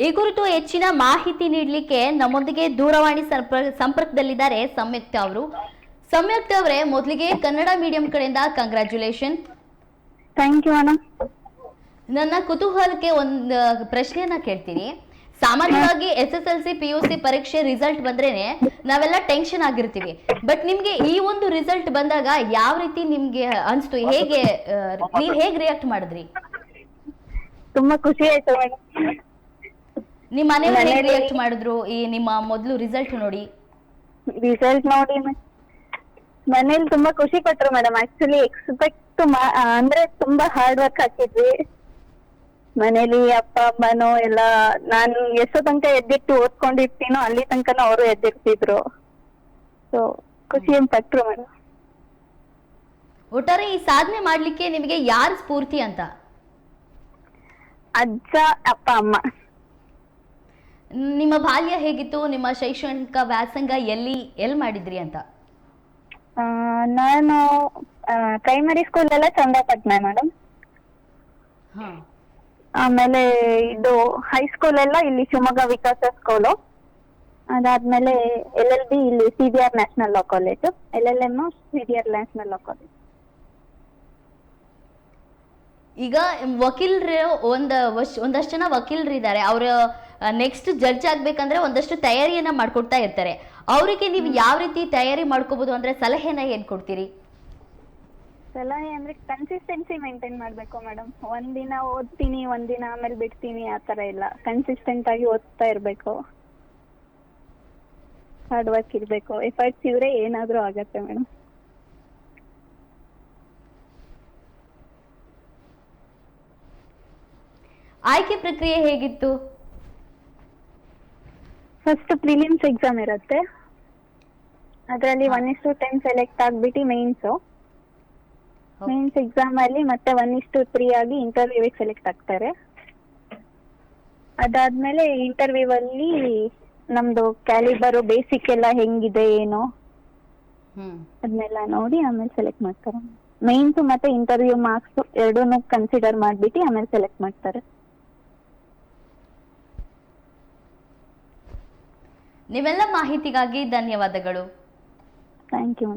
ಈ ಕುರಿತು ಹೆಚ್ಚಿನ ಮಾಹಿತಿ ನೀಡಲಿಕ್ಕೆ ನಮ್ಮೊಂದಿಗೆ ದೂರವಾಣಿ ಸಂಪರ್ಕದಲ್ಲಿದ್ದಾರೆ ಸಂಯುಕ್ತ ಅವರು. ಸಂಯುಕ್ತ ಅವರೇ, ಮೊದಲಿಗೆ ಕನ್ನಡ ಮೀಡಿಯಂ ಕಡೆಯಿಂದ ಕಂಗ್ರಾಚ್ಯುಲೇಷನ್. Thank you madam. ನನ್ನ ಕುತೂಹಲಕ್ಕೆ ಒಂದು ಪ್ರಶ್ನೆಯನ್ನ ಕೇಳ್ತೀನಿ. ಸಾಮಾನ್ಯವಾಗಿ SSLC PUC ಪರೀಕ್ಷೆ ರಿಸಲ್ಟ್ ಬಂದ್ರೇನೆ ನಾವೆಲ್ಲ ಟೆನ್ಷನ್ ಆಗಿರ್ತೀವಿ. ಬಟ್ ನಿಮ್ಗೆ ಈ ಒಂದು ರಿಸಲ್ಟ್ ಬಂದಾಗ ಯಾವ ರೀತಿ ನಿಮ್ಗೆ ಅನ್ಸ್ತು? ಹೇಗೆ ನೀವ್ ಹೇಗ್ ರಿಯಾಕ್ಟ್ ಮಾಡಿದ್ರಿ? ತುಂಬಾ ಖುಷಿ ಆಯ್ತು ಮೇಡಮ್. ನಿಮ್ಮ ಮನೆಯವರು ಹೇಗೆ ರಿಯಾಕ್ಟ್ ಮಾಡಿದ್ರು ಈ ನಿಮ್ಮ ಮೊದಲು ರಿಸಲ್ಟ್ ನೋಡಿ? ರಿಸಲ್ಟ್ ನೋಡಿ ಮನೇಲಿ ತುಂಬಾ ಖುಷಿ ಪಟ್ರು ಮೇಡಮ್. ಆಕ್ಚುಲಿ ಎಕ್ಸ್ಪೆಕ್ಟ್ ಅಂದ್ರೆ ತುಂಬಾ ಹಾರ್ಡ್ ವರ್ಕ್ ಹಾಕಿದ್ವಿ ಮನೇಲಿ. ಅಪ್ಪ ಅಮ್ಮನೋ ಎಲ್ಲ ನಾನು ಎಷ್ಟೋ ತನಕ ಎದ್ದಿಟ್ಟು ಓದ್ಕೊಂಡಿರ್ತೀನೋ ಅಲ್ಲಿ ತನಕನೂ ಅವರು ಎದ್ದಿರ್ತಿದ್ರು. ಸೊ ಖುಷಿ ಪಟ್ರು ಮೇಡಮ್. ಒಟ್ಟಾರೆ ಈ ಸಾಧನೆ ಮಾಡ್ಲಿಕ್ಕೆ ನಿಮಗೆ ಯಾರು ಸ್ಫೂರ್ತಿ ಅಂತ? ಅಜ್ಜ, ಅಪ್ಪ, ಅಮ್ಮ. ನಿಮ್ಮ ಬಾಲ್ಯ ಹೇಗಿತ್ತು? ನಿಮ್ಮ ಶೈಕ್ಷಣಿಕ ವ್ಯಾಸಂಗ ಎಲ್ಲಿ ಮಾಡಿದ್ರಿ ಅಂತ? ನಾನು ಪ್ರೈಮರಿ ಸ್ಕೂಲ್ ಎಲ್ಲ ಚಂದ್ರಪಟ್ಟಣ ಮೇಡಮ್. ಆಮೇಲೆ ಇದು ಹೈಸ್ಕೂಲ್ ಎಲ್ಲ ಇಲ್ಲಿ ಶಿವಮೊಗ್ಗ ವಿಕಾಸ ಸ್ಕೂಲು. ಅದಾದ್ಮೇಲೆ LLB ಇಲ್ಲಿ CBR national law college, LLM CBR national law college. ಈಗ ವಕೀಲರು ಒಂದಷ್ಟು ಜನ ವಕೀಲರು ಇದ್ದಾರೆ. ಅವ್ರ ನೆಕ್ಸ್ಟ್ ಜಡ್ಜ್ ಆಗ್ಬೇಕಂದ್ರೆ ಒಂದಷ್ಟು ತಯಾರಿಯನ್ನ ಮಾಡ್ಕೊಡ್ತಾ ಇರ್ತಾರೆ. ಅವರಿಗೆ ನೀವು ಯಾವ ರೀತಿ ತಯಾರಿ ಮಾಡ್ಕೋಬಹುದು ಅಂದ್ರೆ ಸಲಹೆನ ಏನ್ ಕೊಡ್ತೀರಿ? ಸಲಹೆ ಅಂದ್ರೆ ಕನ್ಸಿಸ್ಟೆನ್ಸಿ ಮೇಂಟೈನ್ ಮಾಡ್ಬೇಕು ಮೇಡಮ್. ಒಂದಿನ ಓದ್ತೀನಿ, ಒಂದಿನ ಆಮೇಲೆ ಬಿಡ್ತೀನಿ, ಆತರ ಇಲ್ಲ. ಕನ್ಸಿಸ್ಟೆಂಟ್ ಆಗಿ ಓದ್ತಾ ಇರ್ಬೇಕು, ಹಾರ್ಡ್ ವರ್ಕ್ ಇರ್ಬೇಕು. ಎಫರ್ಟ್ಸ್ ಇದ್ರೆ ಏನಾದ್ರೂ ಆಗತ್ತೆ ಮೇಡಮ್. ಆಯ್ಕೆ ಪ್ರಕ್ರಿಯೆ ಹೇಗಿತ್ತು? ಫಸ್ಟ್ ಪ್ರಿಲಿಮ್ಸ್ ಎಕ್ಸಾಮ್ ಇರುತ್ತೆ. ಅದರಲ್ಲಿ 1:10 ಸೆಲೆಕ್ಟ್ ಆಗ್ಬಿಟ್ಟು ಮೇನ್ಸ್ ಎಕ್ಸಾಮ್ ಅಲ್ಲಿ ಮತ್ತೆ 1:3 ಆಗಿ ಇಂಟರ್ವ್ಯೂಗೆ ಸೆಲೆಕ್ಟ್ ಆಗ್ತಾರೆ. ಅದಾದ್ಮೇಲೆ ಇಂಟರ್ವ್ಯೂ ಅಲ್ಲಿ ನಮ್ದು ಕ್ಯಾಲಿಬರ್ ಬೇಸಿಕ್ ಎಲ್ಲ ಹೆಂಗಿದೆ ಏನೋ ಅದನ್ನೆಲ್ಲ ನೋಡಿ ಆಮೇಲೆ ಸೆಲೆಕ್ಟ್ ಮಾಡ್ತಾರೆ. ಮೇನ್ಸ್ ಮತ್ತೆ ಇಂಟರ್ವ್ಯೂ ಮಾರ್ಕ್ಸ್ ಎರಡೂನು ಕನ್ಸಿಡರ್ ಮಾಡ್ಬಿಟ್ಟು ಆಮೇಲೆ ಸೆಲೆಕ್ಟ್ ಮಾಡ್ತಾರೆ. ನೀವೆಲ್ಲ ಮಾಹಿತಿಗಾಗಿ ಧನ್ಯವಾದಗಳು. Thank you.